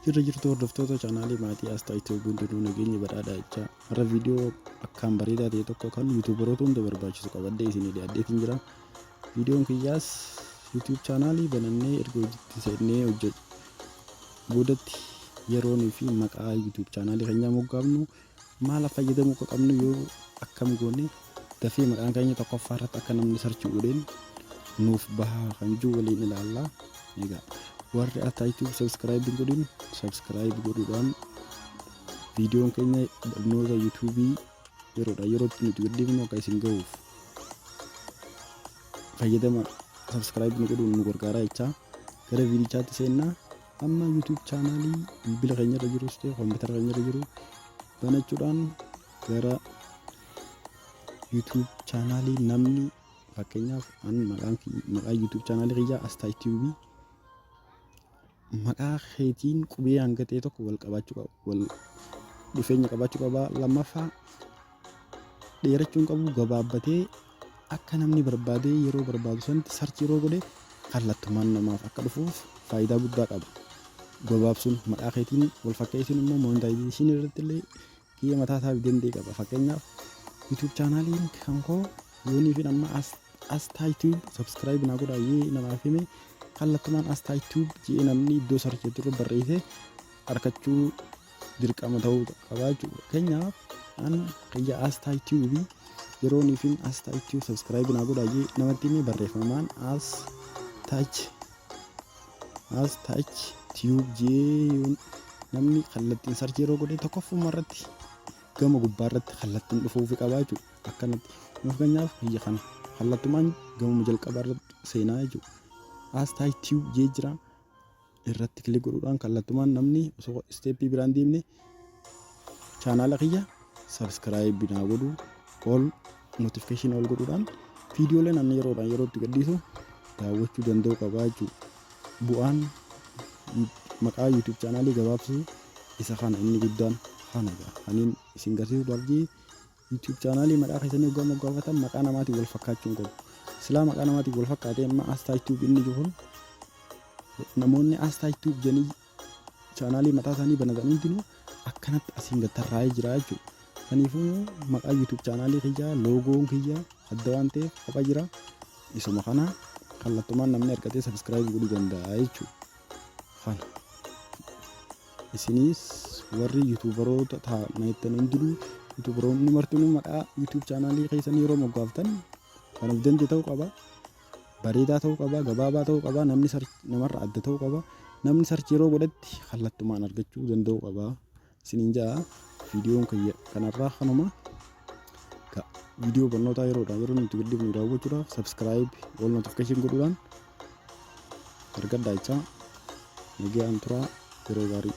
jirtu hordoftoota chaanaalii maatii Astaa Itiyoo hundinuu nageenya badhaadhaa jechaa har'a viidiyoo akkaan bareedaa ta'e tokko kan yuutuubaroota hunda barbaachisu qabadhee isinii dhiyaadheetiin jira. Viidiyoon kiyyaas yuutuub chaanaalii banannee erga hojiitti seennee hojjetu boodatti yeroonii fi maqaa yuutuub chaanaalii keenyaa moggaafnu maal fayyadamuu qabnu yoo akkam goone dafee maqaan keenya tokkoffaa irratti akka namni sarchii godheen nuuf bahaa kan jiru waliin ilaallaa. Egaa warri Astaa Itiyoo subscribe godhuudhaan viidiyoon keenya barnoota yuutuubii yerootti nuti gadhiifnu akka isin gahuuf fayyadama subscribe godhuun nu gargaara jechaa. Gara viidiyochaatti seennaa amma yuutuub chaanaalii bilbila keenya irra jirus ta'e kompiitara keenya irra jiru banachuudhaan gara yuutuub chaanaalii namni fakkeenyaaf maqaa yuutuub chaanaalii kiyyaa Astaa Itiyoo maqaa keetiin qubee hanga ta'e tokko wal dhufeenya qabaachuu qaba. Lammaffaa dheerachuun qabu gabaabbatee akka namni barbaadee yeroo barbaadu sanatti sarchii yeroo godhe kallattumaan namaaf akka dhufuuf faayidaa guddaa qaba. Gabaabsuun maqaa keetiin wal fakkeessuun immoo monetization irratti illee kiyya mataa isaa danda'e qaba. Fakkeenyaaf yuutuub chaanaaliin kan koo yoonii fi amma Astaa Itiyoo subscribe naa godhaa yee namaaf hime kallattumaan Astaa Itiyoo jedhee namni iddoo sarchii irra barreessee argachuu dirqama ta'uu qaba jechuudha. Keenyaaf an kiyya Astaa Itiyoo yeroonii fi Astaa Itiyoo subscribe naa godhaa yee namatti hime barreeffamaan Astaa Itiyoo jedhee namni kallattiin sarchii yeroo godhe tokkoffuma irratti gama gubbaa irratti kallattiin dhufuuf qaba jechuudha. Akkanatti fakkeenyaaf kiyya kana kallattumaan gama jalqabaa irratti seenaa jechuudha. Astaa Itiyoo jedhee jira irratti kilik godhuudhaan kallattumaan namni osoo isteeppii biraan deemne chaanaala kiyya subscribe naa godhu all notification all godhuudhaan viidiyooleen ani yerootti gadhiisu daawwachuu danda'u qaba jechuudha. Bu'aan maqaa yuutuub chaanaalii gabaabsuu isa kana inni guddaan kana kaniin isin garsiisuudhaaf jee yuutuub chaanaalii maqaa keessanii hoggaa moggaafatan maqaa namaatiin wal fakkaachuu qabu. Silaa maqaa namaatiin wal fakkaatee amma Astaa Itiyoo inni jiru namoonni Astaa Itiyoo jedhanii chaanaalii mataa isaanii banatan hundinuu akkanatti asiin gattarraa'ee jira jechuudha. Kanaafuu maqaa yuutuub chaanaalii kiyyaa loogoon kiyyaa adda waan ta'eef qaba jira. Isuma kana kallattumaan namni argatee subscribe godhuu danda'a jechuudha. Kana isinis warri yuutuubaroota ta'an hundinuu yuutuubaroonni martinuu maqaa yuutuub chaanaalii keessanii yeroo moggaaftan kan of danda'e ta'uu qaba. Bareedaa ta'uu qaba, gabaabaa ta'uu qaba, namarra adda ta'uu qaba. Namni sarchii yeroo godhetti kallattumaan argachuu danda'uu qaba. Isiniin jaa viidiyoon kanarraa kanuma. Viidiyoo barnootaa yeroo nuti gadhiifnu daawwachuudhaaf subscribe all notification godhuudhaan argadhaa jechaa. Nagaan turaa yeroo gaarii.